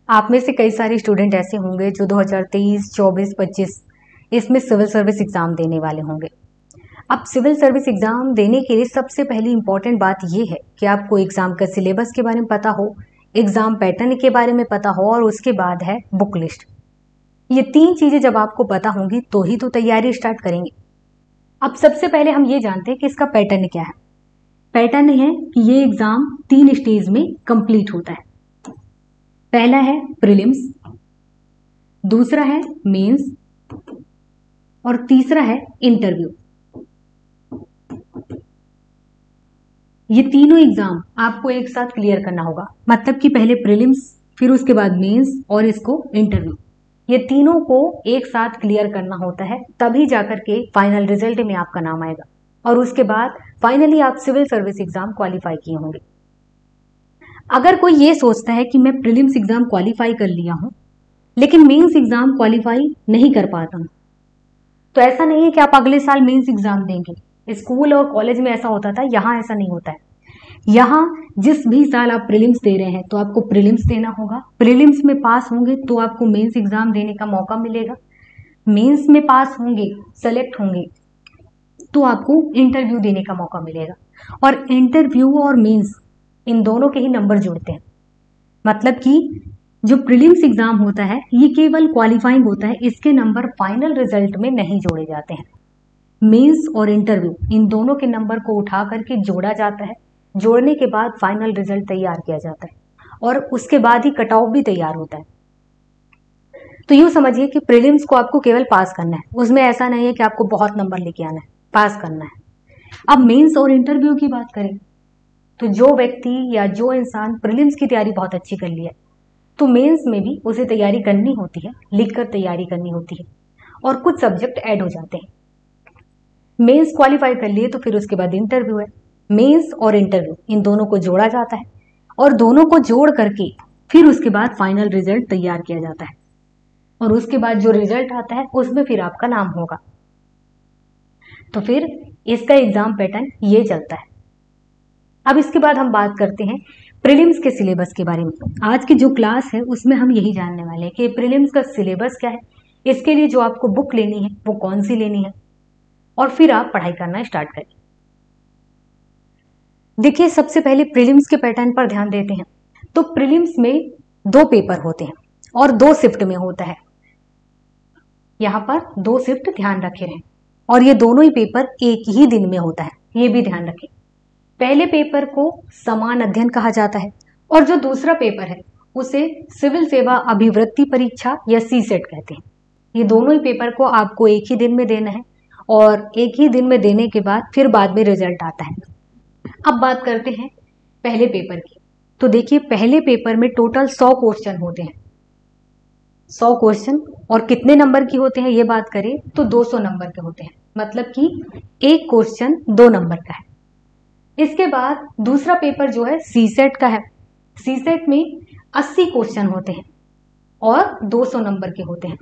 आप में से कई सारे स्टूडेंट ऐसे होंगे जो 2023, 24, 25 इसमें सिविल सर्विस एग्जाम देने वाले होंगे। अब सिविल सर्विस एग्जाम देने के लिए सबसे पहली इंपॉर्टेंट बात यह है कि आपको एग्जाम का सिलेबस के बारे में पता हो, एग्जाम पैटर्न के बारे में पता हो और उसके बाद है बुक लिस्ट। ये तीन चीजें जब आपको पता होंगी तो ही तो तैयारी स्टार्ट करेंगे। अब सबसे पहले हम ये जानते हैं कि इसका पैटर्न क्या है। पैटर्न है कि ये एग्जाम 3 स्टेज में कंप्लीट होता है। पहला है प्रीलिम्स, दूसरा है मेंस और तीसरा है इंटरव्यू। ये तीनों एग्जाम आपको एक साथ क्लियर करना होगा, मतलब कि पहले प्रीलिम्स, फिर उसके बाद मेंस और इसको इंटरव्यू। ये तीनों को एक साथ क्लियर करना होता है, तभी जाकर के फाइनल रिजल्ट में आपका नाम आएगा और उसके बाद फाइनली आप सिविल सर्विस एग्जाम क्वालिफाई किए होंगे। अगर कोई ये सोचता है कि मैं प्रीलिम्स एग्जाम क्वालिफाई कर लिया हूं लेकिन मेंस एग्जाम क्वालिफाई नहीं कर पाता हूं, तो ऐसा नहीं है कि आप अगले साल मेंस एग्जाम देंगे। स्कूल और कॉलेज में ऐसा होता था, यहाँ ऐसा नहीं होता है। यहाँ जिस भी साल आप प्रीलिम्स दे रहे हैं तो आपको प्रीलिम्स देना होगा। प्रीलिम्स में पास होंगे तो आपको मेंस एग्जाम देने का मौका मिलेगा। मेंस में पास होंगे, सेलेक्ट होंगे तो आपको इंटरव्यू देने का मौका मिलेगा। और इंटरव्यू और मेंस इन दोनों के ही नंबर जुड़ते हैं, मतलब कि जो प्रीलिम्स एग्जाम होता है ये केवल क्वालिफाइंग होता है, इसके नंबर फाइनल रिजल्ट में नहीं जोड़े जाते हैं। मेंस और इंटरव्यू इन दोनों के नंबर को उठा करके जोड़ा जाता है। जोड़ने के बाद फाइनल रिजल्ट तैयार किया जाता है और उसके बाद ही कट ऑफ भी तैयार होता है। तो यूं समझिए कि प्रीलिम्स को आपको केवल पास करना है, उसमें ऐसा नहीं है कि आपको बहुत नंबर लेके आना है, पास करना है। अब मेंस और इंटरव्यू की बात करें तो जो व्यक्ति या जो इंसान प्रीलिम्स की तैयारी बहुत अच्छी कर लिया तो मेंस में भी उसे तैयारी करनी होती है, लिखकर तैयारी करनी होती है और कुछ सब्जेक्ट ऐड हो जाते हैं। मेंस क्वालिफाई कर लिए तो फिर उसके बाद इंटरव्यू है। मेंस और इंटरव्यू इन दोनों को जोड़ा जाता है और दोनों को जोड़ करके फिर उसके बाद फाइनल रिजल्ट तैयार किया जाता है और उसके बाद जो रिजल्ट आता है उसमें फिर आपका नाम होगा। तो फिर इसका एग्जाम पैटर्न ये चलता है। अब इसके बाद हम बात करते हैं प्रीलिम्स के सिलेबस के बारे में। आज की जो क्लास है उसमें हम यही जानने वाले हैं कि प्रीलिम्स का सिलेबस क्या है, इसके लिए जो आपको बुक लेनी है वो कौन सी लेनी है और फिर आप पढ़ाई करना स्टार्ट करें। देखिए, सबसे पहले प्रीलिम्स के पैटर्न पर ध्यान देते हैं। तो प्रीलिम्स में 2 पेपर होते हैं और 2 शिफ्ट में होता है। यहाँ पर 2 शिफ्ट ध्यान रखे रहें और ये दोनों ही पेपर एक ही दिन में होता है, ये भी ध्यान रखें। पहले पेपर को समान अध्ययन कहा जाता है और जो दूसरा पेपर है उसे सिविल सेवा अभिवृत्ति परीक्षा या सीसेट कहते हैं। ये दोनों ही पेपर को आपको एक ही दिन में देना है और एक ही दिन में देने के बाद फिर बाद में रिजल्ट आता है। अब बात करते हैं पहले पेपर की। तो देखिए, पहले पेपर में टोटल 100 क्वेश्चन होते हैं। 100 क्वेश्चन और कितने नंबर की होते हैं ये बात करें तो 200 नंबर के होते हैं, मतलब कि एक क्वेश्चन 2 नंबर का है। इसके बाद दूसरा पेपर जो है सीसेट का है। सीसेट में 80 क्वेश्चन होते हैं और 200 नंबर के होते हैं,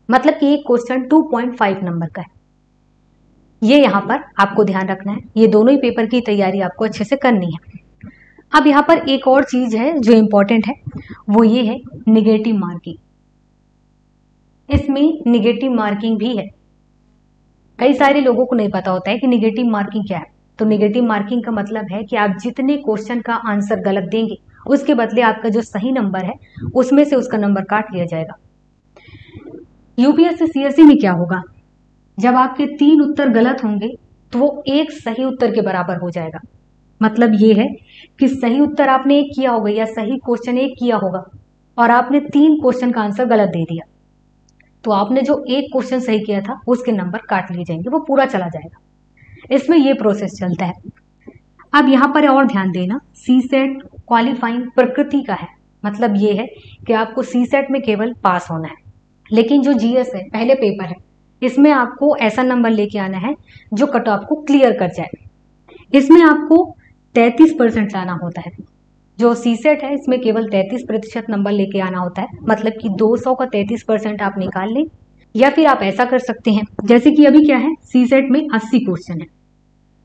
मतलब कि एक क्वेश्चन 2.5 नंबर का है। ये यहाँ पर आपको ध्यान रखना है, ये दोनों ही पेपर की तैयारी आपको अच्छे से करनी है। अब यहाँ पर एक और चीज है जो इंपॉर्टेंट है, वो ये है निगेटिव मार्किंग। इसमें निगेटिव मार्किंग भी है। कई सारे लोगों को नहीं पता होता है कि निगेटिव मार्किंग क्या है। तो निगेटिव मार्किंग का मतलब है कि आप जितने क्वेश्चन का आंसर गलत देंगे उसके बदले आपका जो सही नंबर है उसमें से उसका नंबर काट लिया जाएगा। यूपीएससी सीएससी में क्या होगा, जब आपके 3 उत्तर गलत होंगे तो वो एक सही उत्तर के बराबर हो जाएगा। मतलब ये है कि सही उत्तर आपने एक किया होगा या सही क्वेश्चन एक किया होगा और आपने 3 क्वेश्चन का आंसर गलत दे दिया, तो आपने जो एक क्वेश्चन सही किया था उसके नंबर काट लिए जाएंगे, वो पूरा चला जाएगा। इसमें ये प्रोसेस चलता है। अब यहाँ पर और ध्यान देना, सीसेट क्वालिफाइंग प्रकृति का है, मतलब ये है कि आपको सीसेट में केवल पास होना है। लेकिन जो जीएस है, पहले पेपर है, इसमें आपको ऐसा नंबर लेके आना है जो कट ऑफ को क्लियर कर जाए। इसमें आपको 33% लाना होता है। जो सीसेट है इसमें केवल 33% नंबर लेके आना होता है, मतलब कि 200 का 33% आप निकाल लें। या फिर आप ऐसा कर सकते हैं, जैसे कि अभी क्या है, सीसेट में 80 क्वेश्चन है।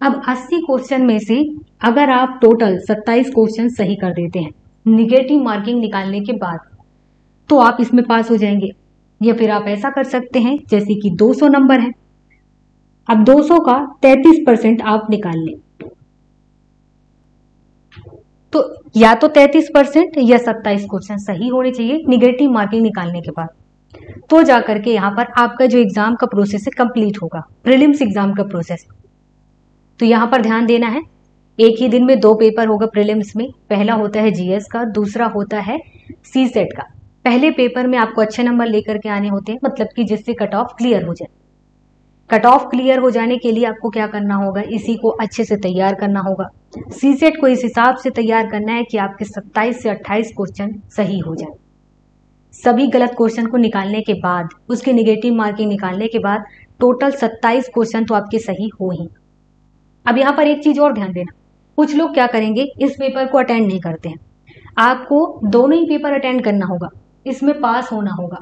अब 80 क्वेश्चन में से अगर आप टोटल 27 क्वेश्चन सही कर देते हैं निगेटिव मार्किंग निकालने के बाद, तो आप इसमें पास हो जाएंगे। या फिर आप ऐसा कर सकते हैं जैसे कि 200 नंबर है, अब 200 का 33% आप निकाल लें, तो या तो 33% या 27 क्वेश्चन सही होने चाहिए निगेटिव मार्किंग निकालने के बाद, तो जाकर के यहाँ पर आपका जो एग्जाम का प्रोसेस है कंप्लीट होगा, प्रीलिम्स एग्जाम का प्रोसेस। तो यहाँ पर ध्यान देना है, एक ही दिन में 2 पेपर होगा प्रीलिम्स में, पहला होता है जीएस का, दूसरा होता है सीसेट का। पहले पेपर में आपको अच्छे नंबर लेकर के आने होते हैं, मतलब कि जिससे कट ऑफ क्लियर हो जाए। कट ऑफ क्लियर हो जाने के लिए आपको क्या करना होगा, इसी को अच्छे से तैयार करना होगा। सीसेट को इस हिसाब से तैयार करना है कि आपके 27 से 28 क्वेश्चन सही हो जाए। सभी गलत क्वेश्चन को निकालने के बाद, उसके नेगेटिव मार्किंग निकालने के बाद टोटल 27 क्वेश्चन तो आपके सही हो ही। अब यहाँ पर एक चीज और ध्यान देना, कुछ लोग क्या करेंगे, इस पेपर को अटेंड नहीं करते हैं। आपको दोनों ही पेपर अटेंड करना होगा, इसमें पास होना होगा,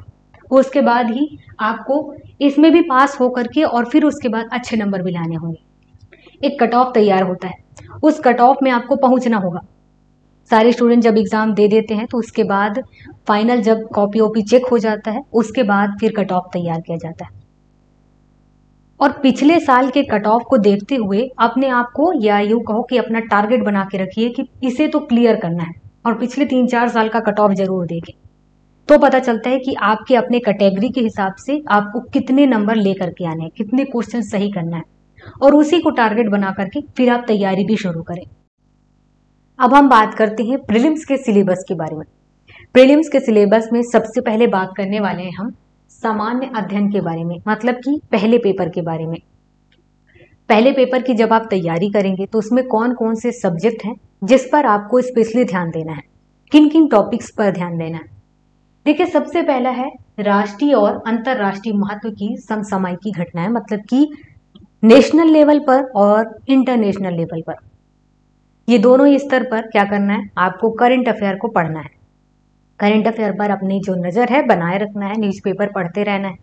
उसके बाद ही आपको इसमें भी पास हो करके और फिर उसके बाद अच्छे नंबर भी लाने होंगे। एक कट ऑफ तैयार होता है, उस कट ऑफ में आपको पहुंचना होगा। सारे स्टूडेंट जब एग्जाम दे देते हैं तो उसके बाद फाइनल जब कॉपी वॉपी चेक हो जाता है, उसके बाद फिर कट ऑफ तैयार किया जाता है। और पिछले साल के कट ऑफ को देखते हुए अपने आप को, या यूं कहो कि अपना टारगेट बना के रखिए कि इसे तो क्लियर करना है, और पिछले 3-4 साल का कट ऑफ जरूर देखें, तो पता चलता है कि आपके अपने कैटेगरी के हिसाब से आपको कितने नंबर लेकर के आने हैं, कितने क्वेश्चन सही करना है, और उसी को टारगेट बना करके फिर आप तैयारी भी शुरू करें। अब हम बात करते हैं प्रीलिम्स के सिलेबस के बारे में। प्रीलिम्स के सिलेबस में सबसे पहले बात करने वाले हैं हम सामान्य अध्ययन के बारे में, मतलब कि पहले पेपर के बारे में। पहले पेपर की जब आप तैयारी करेंगे तो उसमें कौन कौन से सब्जेक्ट हैं जिस पर आपको स्पेशली ध्यान देना है, किन किन टॉपिक्स पर ध्यान देना है। देखिए, सबसे पहला है राष्ट्रीय और अंतरराष्ट्रीय महत्व की समसामयिक घटनाएं, मतलब कि नेशनल लेवल पर और इंटरनेशनल लेवल पर, ये दोनों ही स्तर पर क्या करना है, आपको करंट अफेयर को पढ़ना है। करंट अफेयर पर अपनी जो नजर है बनाए रखना है, न्यूज़पेपर पढ़ते रहना है।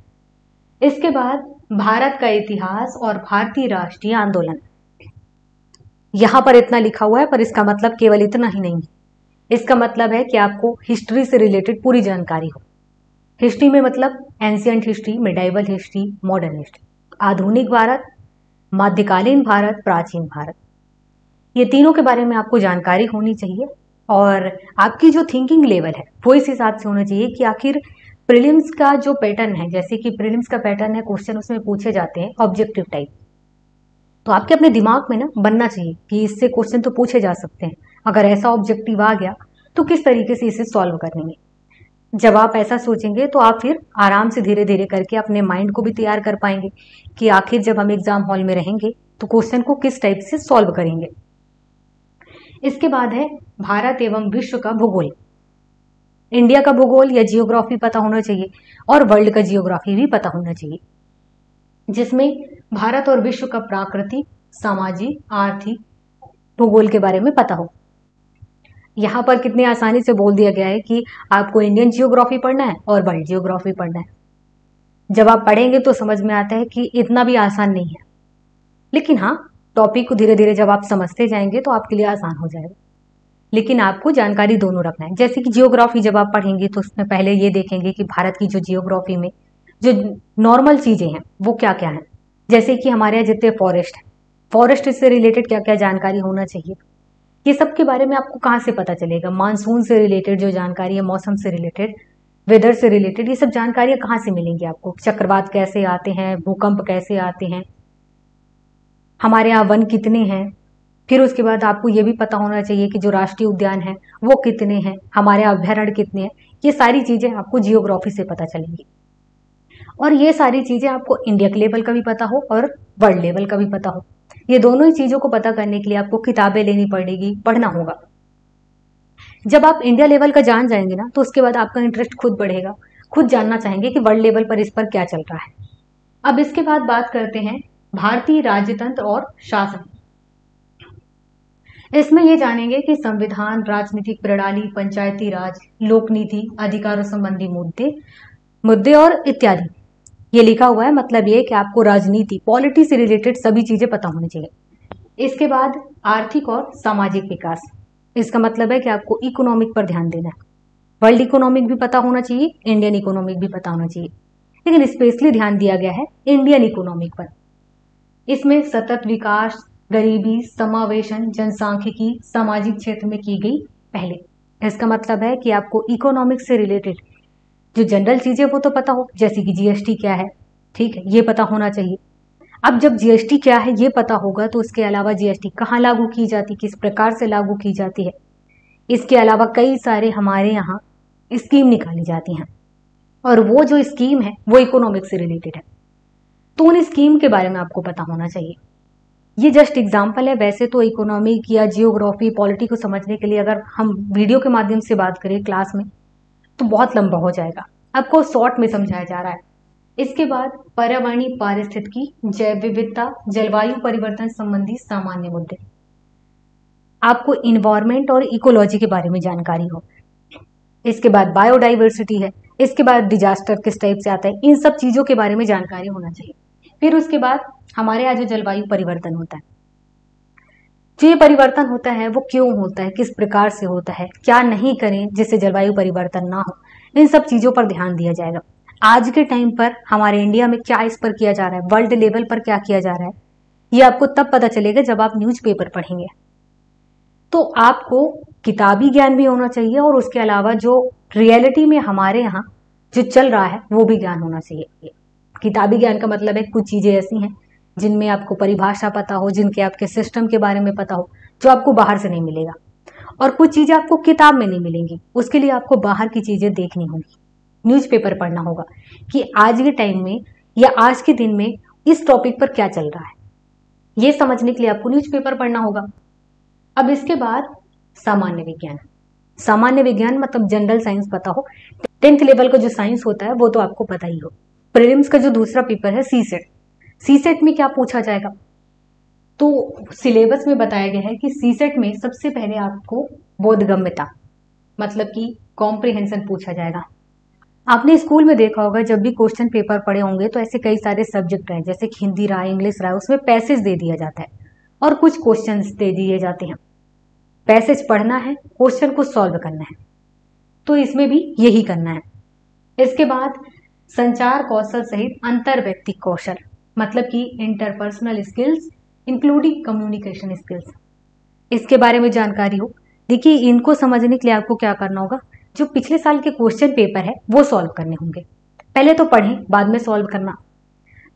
इसके बाद भारत का इतिहास और भारतीय राष्ट्रीय आंदोलन, यहां पर इतना लिखा हुआ है पर इसका मतलब केवल इतना ही नहीं है, इसका मतलब है कि आपको हिस्ट्री से रिलेटेड पूरी जानकारी हो। हिस्ट्री में मतलब ancient history, medieval history, modern history, आधुनिक भारत, मध्यकालीन भारत, प्राचीन भारत, ये तीनों के बारे में आपको जानकारी होनी चाहिए। और आपकी जो थिंकिंग लेवल है वो इस हिसाब से होना चाहिए कि आखिर प्रीलिम्स का जो पैटर्न है, जैसे कि प्रीलिम्स का पैटर्न है, क्वेश्चन उसमें पूछे जाते हैं ऑब्जेक्टिव टाइप, तो आपके अपने दिमाग में ना बनना चाहिए कि इससे क्वेश्चन तो पूछे जा सकते हैं, अगर ऐसा ऑब्जेक्टिव आ गया तो किस तरीके से इसे सॉल्व करेंगे। जब आप ऐसा सोचेंगे तो आप फिर आराम से धीरे धीरे करके अपने माइंड को भी तैयार कर पाएंगे कि आखिर जब हम एग्जाम हॉल में रहेंगे तो क्वेश्चन को किस टाइप से सॉल्व करेंगे। इसके बाद है भारत एवं विश्व का भूगोल। इंडिया का भूगोल या जियोग्राफी पता होना चाहिए, और वर्ल्ड का जियोग्राफी भी पता होना चाहिए, जिसमें भारत और विश्व का प्राकृतिक, सामाजिक, आर्थिक भूगोल के बारे में पता हो। यहाँ पर कितने आसानी से बोल दिया गया है कि आपको इंडियन जियोग्राफी पढ़ना है और वर्ल्ड जियोग्राफी पढ़ना है। जब आप पढ़ेंगे तो समझ में आता है कि इतना भी आसान नहीं है, लेकिन हाँ, टॉपिक को धीरे धीरे जब आप समझते जाएंगे तो आपके लिए आसान हो जाएगा। लेकिन आपको जानकारी दोनों रखना है। जैसे कि जियोग्राफी जब आप पढ़ेंगे तो उसमें पहले ये देखेंगे कि भारत की जो जियोग्राफी में जो नॉर्मल चीजें हैं वो क्या क्या हैं, जैसे कि हमारे यहाँ जितने फॉरेस्ट है, फॉरेस्ट से रिलेटेड क्या क्या जानकारी होना चाहिए, ये सब के बारे में आपको कहाँ से पता चलेगा। मानसून से रिलेटेड जो जानकारी है, मौसम से रिलेटेड, वेदर से रिलेटेड, ये सब जानकारियां कहाँ से मिलेंगी आपको। चक्रवात कैसे आते हैं, भूकंप कैसे आते हैं, हमारे यहाँ वन कितने हैं, फिर उसके बाद आपको ये भी पता होना चाहिए कि जो राष्ट्रीय उद्यान है वो कितने हैं, हमारे अभ्यारण्य कितने हैं। ये सारी चीजें आपको जियोग्राफी से पता चलेंगी, और ये सारी चीजें आपको इंडिया के लेवल का भी पता हो और वर्ल्ड लेवल का भी पता हो। ये दोनों ही चीजों को पता करने के लिए आपको किताबें लेनी पड़ेगी, पढ़ना होगा। जब आप इंडिया लेवल का जान जाएंगे ना तो उसके बाद आपका इंटरेस्ट खुद बढ़ेगा, खुद जानना चाहेंगे कि वर्ल्ड लेवल पर इस पर क्या चल रहा है। अब इसके बाद बात करते हैं भारतीय राज्यतंत्र और शासन। इसमें ये जानेंगे कि संविधान, राजनीतिक प्रणाली, पंचायती राज, लोक नीति, अधिकारों संबंधी मुद्दे और इत्यादि। ये लिखा हुआ है, मतलब ये कि आपको राजनीति, पॉलिटी से रिलेटेड सभी चीजें पता होनी चाहिए। इसके बाद आर्थिक और सामाजिक विकास, इसका मतलब है कि आपको इकोनॉमिक पर ध्यान देना है। वर्ल्ड इकोनॉमिक भी पता होना चाहिए, इंडियन इकोनॉमिक भी पता होना चाहिए, लेकिन स्पेशली ध्यान दिया गया है इंडियन इकोनॉमिक पर। इसमें सतत विकास, गरीबी, समावेशन, जनसांख्यिकी, सामाजिक क्षेत्र में की गई पहले। इसका मतलब है कि आपको इकोनॉमिक से रिलेटेड जो जनरल चीजें वो तो पता हो, जैसे कि जीएसटी क्या है, ठीक है, ये पता होना चाहिए। अब जब जीएसटी क्या है ये पता होगा तो उसके अलावा जीएसटी कहाँ लागू की जाती, किस प्रकार से लागू की जाती है, इसके अलावा कई सारे हमारे यहाँ स्कीम निकाली जाती हैं, और वो जो स्कीम है वो इकोनॉमिक से रिलेटेड है, तो उन स्कीम के बारे में आपको पता होना चाहिए। ये जस्ट एग्जाम्पल है, वैसे तो इकोनॉमिक या जियोग्राफी, पॉलिटी को समझने के लिए अगर हम वीडियो के माध्यम से बात करें क्लास में तो बहुत लंबा हो जाएगा, आपको शॉर्ट में समझाया जा रहा है। इसके बाद पर्यावरणीय पारिस्थितिकी, जैव विविधता, जलवायु परिवर्तन संबंधी सामान्य मुद्दे, आपको इन्वायरमेंट और इकोलॉजी के बारे में जानकारी हो। इसके बाद बायोडाइवर्सिटी है, इसके बाद डिजास्टर किस टाइप से आता है, इन सब चीजों के बारे में जानकारी होना चाहिए। फिर उसके बाद हमारे यहाँ जो जलवायु परिवर्तन होता है, जो ये परिवर्तन होता है वो क्यों होता है, किस प्रकार से होता है, क्या नहीं करें जिससे जलवायु परिवर्तन ना हो, इन सब चीजों पर ध्यान दिया जाएगा। आज के टाइम पर हमारे इंडिया में क्या इस पर किया जा रहा है, वर्ल्ड लेवल पर क्या किया जा रहा है, ये आपको तब पता चलेगा जब आप न्यूज़पेपर पढ़ेंगे। तो आपको किताबी ज्ञान भी होना चाहिए और उसके अलावा जो रियलिटी में हमारे यहाँ जो चल रहा है वो भी ज्ञान होना चाहिए। किताबी ज्ञान का मतलब है कुछ चीजें ऐसी हैं जिनमें आपको परिभाषा पता हो, जिनके आपके सिस्टम के बारे में पता हो, जो आपको बाहर से नहीं मिलेगा, और कुछ चीजें आपको किताब में नहीं मिलेंगी, उसके लिए आपको बाहर की चीजें देखनी होगी, न्यूज़पेपर पढ़ना होगा कि आज के टाइम में या आज के दिन में इस टॉपिक पर क्या चल रहा है, ये समझने के लिए आपको न्यूज़पेपर पढ़ना होगा। अब इसके बाद सामान्य विज्ञान, सामान्य विज्ञान मतलब जनरल साइंस पता हो, 10th लेवल का जो साइंस होता है वो तो आपको पता ही हो। प्रीलिम्स का जो दूसरा पेपर है सीसेट, सीसेट में क्या पूछा जाएगा, तो सिलेबस में बताया गया है कि सीसेट में सबसे पहले आपको बोधगम्यता मतलब कि कॉम्प्रिहेंशन पूछा जाएगा। आपने स्कूल में देखा होगा जब भी क्वेश्चन पेपर पढ़े होंगे तो ऐसे कई सारे सब्जेक्ट हैं, जैसे कि हिंदी रहा, इंग्लिश रहा, उसमें पैसेज दे दिया जाता है और कुछ क्वेश्चंस दे दिए जाते हैं। पैसेज पढ़ना है, क्वेश्चन को सॉल्व करना है, तो इसमें भी यही करना है। इसके बाद संचार कौशल सहित अंतर व्यक्तिक कौशल मतलब कि interpersonal skills including communication skills, इसके बारे में जानकारी हो। देखिए इनको समझने के लिए आपको क्या करना होगा, जो पिछले साल के क्वेश्चन पेपर है वो सॉल्व करने होंगे। पहले तो पढ़ें, बाद में सॉल्व करना।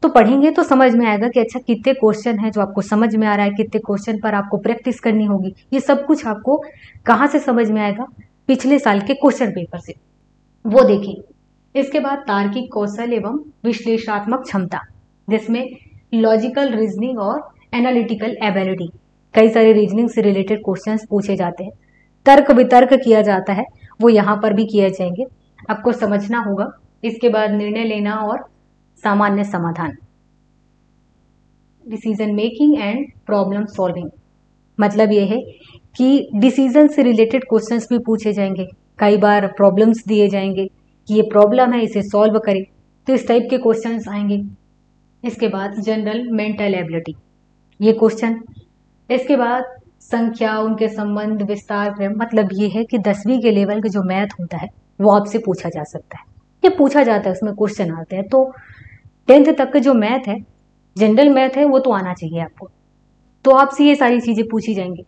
तो पढ़ेंगे तो समझ में आएगा कि अच्छा कितने क्वेश्चन है जो आपको समझ में आ रहा है, कितने क्वेश्चन पर आपको प्रैक्टिस करनी होगी, ये सब कुछ आपको कहाँ से समझ में आएगा, पिछले साल के क्वेश्चन पेपर से, वो देखिए। इसके बाद तार्किक कौशल एवं विश्लेषणात्मक क्षमता, जिसमें लॉजिकल रीजनिंग और एनालिटिकल एबिलिटी, कई सारे रीजनिंग से रिलेटेड क्वेश्चंस पूछे जाते हैं, तर्क वितर्क किया जाता है, वो यहाँ पर भी किए जाएंगे, आपको समझना होगा। इसके बाद निर्णय लेना और सामान्य समाधान, decision making and problem solving, मतलब ये है कि डिसीजन से रिलेटेड क्वेश्चंस भी पूछे जाएंगे, कई बार प्रॉब्लम्स दिए जाएंगे कि ये प्रॉब्लम है इसे सॉल्व करें, तो इस टाइप के क्वेश्चंस आएंगे। इसके बाद जनरल मेंटल एबिलिटी, ये क्वेश्चन। इसके बाद संख्या, उनके संबंध, विस्तार, मतलब ये है कि 10वीं के लेवल के जो मैथ होता है वो आपसे पूछा जा सकता है, ये पूछा जाता है, उसमें क्वेश्चन आते हैं। तो 10th तक का जो मैथ है, जनरल मैथ है, वो तो आना चाहिए आपको, तो आपसे ये सारी चीजें पूछी जाएंगी।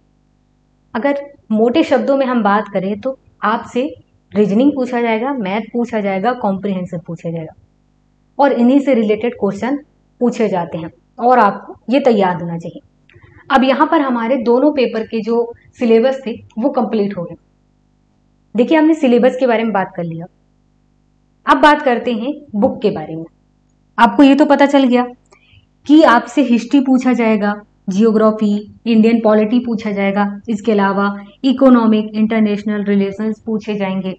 अगर मोटे शब्दों में हम बात करें तो आपसे रीजनिंग पूछा जाएगा, मैथ पूछा जाएगा, कॉम्प्रिहेंशन पूछा जाएगा, और इन्हीं से रिलेटेड क्वेश्चन पूछे जाते हैं और आपको ये तैयार होना चाहिए। अब यहाँ पर हमारे दोनों पेपर के जो सिलेबस थे वो कंप्लीट हो गए। देखिए हमने सिलेबस के बारे में बात कर लिया, अब बात करते हैं बुक के बारे में। आपको ये तो पता चल गया कि आपसे हिस्ट्री पूछा जाएगा, जियोग्राफी, इंडियन पॉलिटी पूछा जाएगा, इसके अलावा इकोनॉमिक, इंटरनेशनल रिलेशंस पूछे जाएंगे,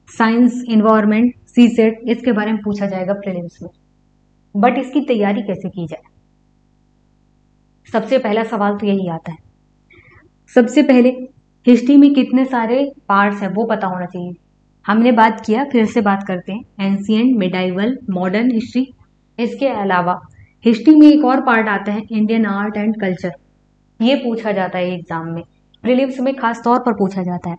साइंस, इन्वायरमेंट, सीसेट, इसके बारे में पूछा जाएगा प्रीलिम्स में। बट इसकी तैयारी कैसे की जाए, सबसे पहला सवाल तो यही आता है। सबसे पहले हिस्ट्री में कितने सारे पार्ट्स हैं वो पता होना चाहिए। हमने बात किया, फिर से बात करते हैं, एंशिएंट, मिडाइवल, मॉडर्न हिस्ट्री। इसके अलावा हिस्ट्री में एक और पार्ट आता है इंडियन आर्ट एंड कल्चर, ये पूछा जाता है एग्जाम में, प्रीलिम्स में खास तौर पर पूछा जाता है।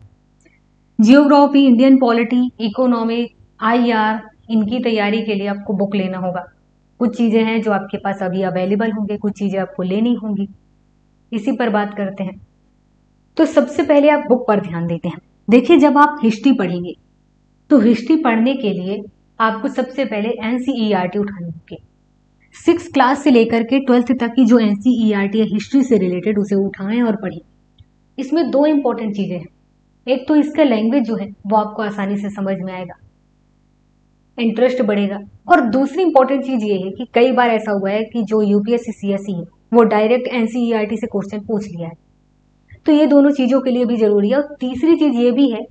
Geography, Indian polity, economic, IR, इनकी तैयारी के लिए आपको बुक लेना होगा। कुछ चीजें हैं जो आपके पास अभी अवेलेबल होंगे, कुछ चीजें आपको लेनी होंगी। इसी पर बात करते हैं। तो सबसे पहले आप बुक पर ध्यान देते हैं। देखिए, जब आप हिस्ट्री पढ़ेंगे तो हिस्ट्री पढ़ने के लिए आपको सबसे पहले NCERT उठानी होगी। 6 क्लास से लेकर के 12th तक की जो NCERT है हिस्ट्री से रिलेटेड, उसे उठाएं और पढ़ें। इसमें 2 इंपॉर्टेंट चीजें हैं। एक तो इसका लैंग्वेज जो है वो आपको आसानी से समझ में आएगा, इंटरेस्ट बढ़ेगा। और दूसरी इंपॉर्टेंट चीज ये है कि कई बार ऐसा हुआ है कि जो UPSC CSE है वो डायरेक्ट NCERT से क्वेश्चन पूछ लिया है, तो ये दोनों चीजों के लिए भी जरूरी है। और तीसरी चीज ये भी है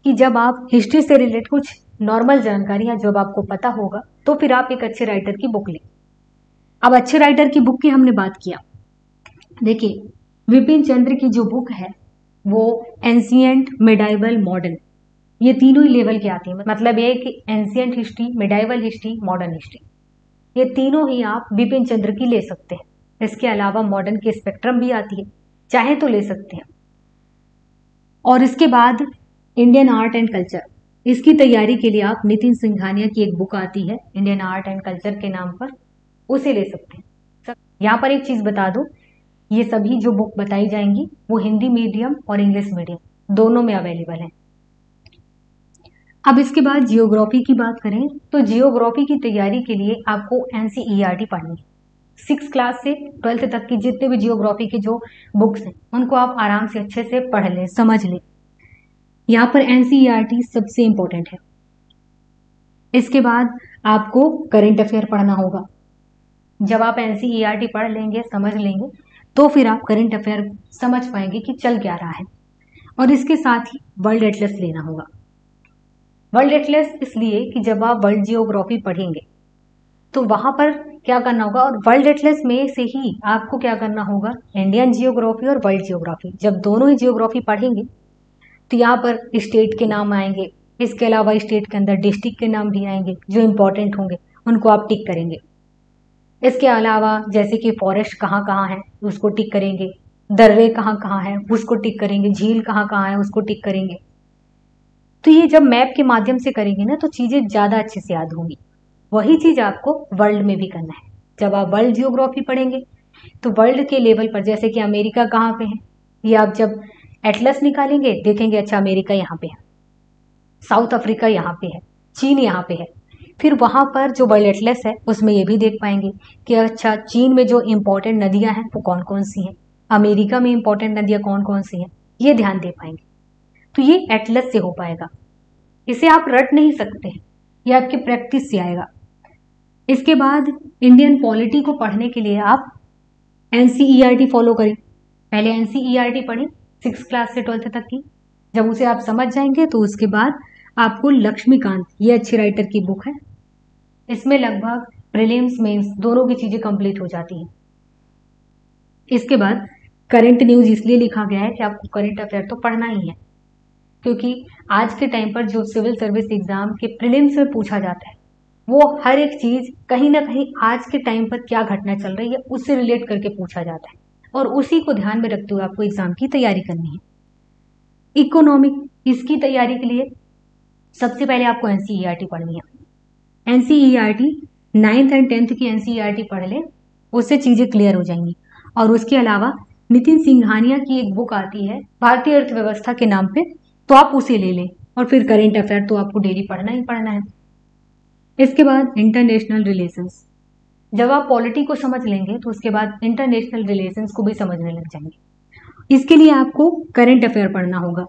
कि जब आप हिस्ट्री से रिलेटेड कुछ नॉर्मल जानकारियां जब आपको पता होगा तो फिर आप एक अच्छे राइटर की बुक लें। अब अच्छे राइटर की बुक की हमने बात किया। देखिए, विपिन चंद्र की जो बुक है वो एंशिएंट, मिडाइवल, मॉडर्न, ये तीनों ही लेवल के आती है। मतलब ये कि ancient history, medieval history, modern history, ये तीनों ही आप विपिन चंद्र की ले सकते हैं। इसके अलावा मॉडर्न की स्पेक्ट्रम भी आती है, चाहे तो ले सकते हैं। और इसके बाद इंडियन आर्ट एंड कल्चर, इसकी तैयारी के लिए आप नितिन सिंघानिया की एक बुक आती है इंडियन आर्ट एंड कल्चर के नाम पर, उसे ले सकते हैं। यहाँ पर एक चीज बता दूं, ये सभी जो बुक बताई जाएंगी वो हिंदी मीडियम और इंग्लिश मीडियम दोनों में अवेलेबल है। अब इसके बाद जियोग्राफी की बात करें तो जियोग्राफी की तैयारी के लिए आपको NCERT पढ़नी है। 6 क्लास से 12th तक की जितने भी जियोग्राफी के जो बुक्स हैं उनको आप आराम से अच्छे से पढ़ लें, समझ लें। यहाँ पर NCERT सबसे इंपॉर्टेंट है। इसके बाद आपको करंट अफेयर पढ़ना होगा। जब आप NCERT पढ़ लेंगे, समझ लेंगे, तो फिर आप करंट अफेयर समझ पाएंगे कि चल क्या रहा है। और इसके साथ ही वर्ल्ड एटलस लेना होगा। वर्ल्ड एटलस इसलिए कि जब आप वर्ल्ड जियोग्राफी पढ़ेंगे तो वहां पर क्या करना होगा, और वर्ल्ड एटलस में से ही आपको क्या करना होगा, इंडियन जियोग्राफी और वर्ल्ड जियोग्राफी, जब दोनों ही जियोग्राफी पढ़ेंगे तो यहाँ पर स्टेट के नाम आएंगे। इसके अलावा स्टेट के अंदर डिस्ट्रिक्ट के नाम भी आएंगे जो इंपॉर्टेंट होंगे, उनको आप टिक करेंगे। इसके अलावा जैसे कि फॉरेस्ट कहाँ कहाँ है उसको टिक करेंगे, दर्रे कहाँ कहाँ है उसको टिक करेंगे, झील कहाँ कहाँ है उसको टिक करेंगे। तो ये जब मैप के माध्यम से करेंगे ना तो चीजें ज्यादा अच्छे से याद होंगी। वही चीज आपको वर्ल्ड में भी करना है। जब आप वर्ल्ड जियोग्राफी पढ़ेंगे तो वर्ल्ड के लेवल पर, जैसे कि अमेरिका कहाँ पे है, ये आप जब एटलस निकालेंगे देखेंगे अच्छा अमेरिका यहाँ पे है, साउथ अफ्रीका यहाँ पे है, चीन यहाँ पे है। फिर वहां पर जो वर्ल्ड एटलस है उसमें ये भी देख पाएंगे कि अच्छा चीन में जो इंपॉर्टेंट नदियां हैं वो कौन कौन सी हैं, अमेरिका में इंपॉर्टेंट नदियां कौन कौन सी हैं, ये ध्यान दे पाएंगे। तो ये एटलस से हो पाएगा। इसे आप रट नहीं सकते हैं, ये आपकी प्रैक्टिस से आएगा। इसके बाद इंडियन पॉलिटी को पढ़ने के लिए आप NCERT फॉलो करें। पहले NCERT पढ़ें 6 क्लास से 12th तक की। जब उसे आप समझ जाएंगे तो उसके बाद आपको लक्ष्मीकांत, ये अच्छे राइटर की बुक है, इसमें लगभग प्रीलिम्स मेंस दोनों की चीजें कंप्लीट हो जाती हैं। इसके बाद करंट न्यूज इसलिए लिखा गया है कि आपको करंट अफेयर तो पढ़ना ही है, क्योंकि आज के टाइम पर जो सिविल सर्विस एग्जाम के प्रीलिम्स में पूछा जाता है वो हर एक चीज कहीं ना कहीं आज के टाइम पर क्या घटना चल रही है उससे रिलेट करके पूछा जाता है, और उसी को ध्यान में रखते हुए आपको एग्जाम की तैयारी करनी है। इकोनॉमिक, इसकी तैयारी के लिए सबसे पहले आपको NCERT पढ़नी है। NCERT 9th एंड 10th की NCERT पढ़ लें, उससे चीजें क्लियर हो जाएंगी। और उसके अलावा नितिन सिंघानिया की एक बुक आती है भारतीय अर्थव्यवस्था के नाम पे, तो आप उसे ले लें। और फिर करेंट अफेयर तो आपको डेली पढ़ना ही पढ़ना है। इसके बाद इंटरनेशनल रिलेशंस, जब आप पॉलिटी को समझ लेंगे तो उसके बाद इंटरनेशनल रिलेशंस को भी समझने लग जाएंगे। इसके लिए आपको करंट अफेयर पढ़ना होगा,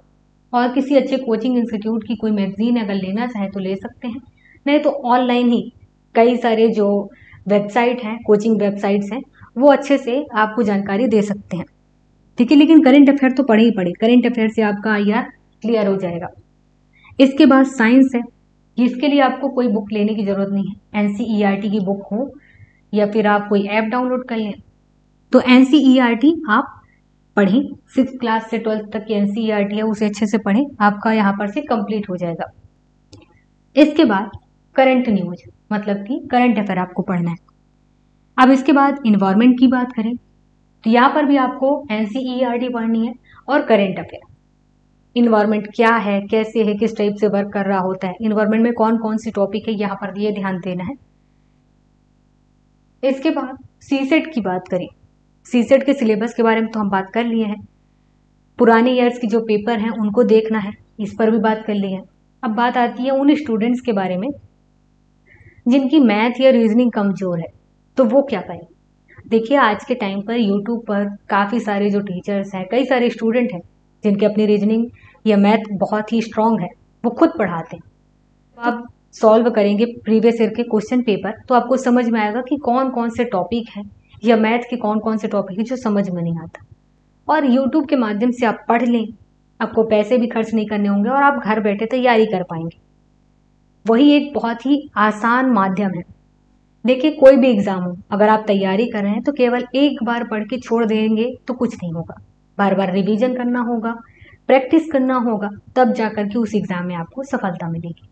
और किसी अच्छे कोचिंग इंस्टीट्यूट की कोई मैगजीन अगर लेना चाहे तो ले सकते हैं, नहीं तो ऑनलाइन ही कई सारे जो वेबसाइट हैं, कोचिंग वेबसाइट्स हैं, वो अच्छे से आपको जानकारी दे सकते हैं। ठीक है, लेकिन करंट अफेयर तो पढ़े ही पढ़े, करंट अफेयर से आपका IR क्लियर हो जाएगा। इसके बाद साइंस है, जिसके लिए आपको कोई बुक लेने की जरूरत नहीं है। NCERT की बुक हो या फिर आप कोई ऐप डाउनलोड कर लें, तो NCERT आप पढ़ें। 6 क्लास से 12th तक की NCERT है उसे अच्छे से पढ़ें, आपका यहाँ पर से कंप्लीट हो जाएगा। इसके बाद करंट न्यूज, मतलब कि करंट अफेयर आपको पढ़ना है। अब इसके बाद इन्वायरमेंट की बात करें तो यहाँ पर भी आपको NCERT पढ़नी है और करंट अफेयर। इन्वायरमेंट क्या है, कैसे है, किस टाइप से वर्क कर रहा होता है, इन्वायरमेंट में कौन कौन सी टॉपिक है, यहाँ पर ये ध्यान देना है। इसके बाद सीसेट की बात करें, सीसेट के सिलेबस के बारे में तो हम बात कर लिए हैं। पुराने ईयर्स के जो पेपर हैं उनको देखना है, इस पर भी बात कर ली है। अब बात आती है उन स्टूडेंट्स के बारे में जिनकी मैथ या रीजनिंग कमजोर है, तो वो क्या करें। देखिए आज के टाइम पर यूट्यूब पर काफ़ी सारे जो टीचर्स हैं, कई सारे स्टूडेंट हैं जिनके अपनी रीजनिंग या मैथ बहुत ही स्ट्रांग है, वो खुद पढ़ाते हैं। तो आप सॉल्व करेंगे प्रीवियस ईयर के क्वेश्चन पेपर तो आपको समझ में आएगा कि कौन कौन से टॉपिक हैं या मैथ के कौन कौन से टॉपिक हैं जो समझ में नहीं आता। और यूट्यूब के माध्यम से आप पढ़ लें, आपको पैसे भी खर्च नहीं करने होंगे और आप घर बैठे तैयारी कर पाएंगे। वही एक बहुत ही आसान माध्यम है। देखिए कोई भी एग्जाम हो, अगर आप तैयारी कर रहे हैं तो केवल एक बार पढ़ के छोड़ देंगे तो कुछ नहीं होगा, बार बार रिवीजन करना होगा, प्रैक्टिस करना होगा, तब जाकर के उस एग्जाम में आपको सफलता मिलेगी।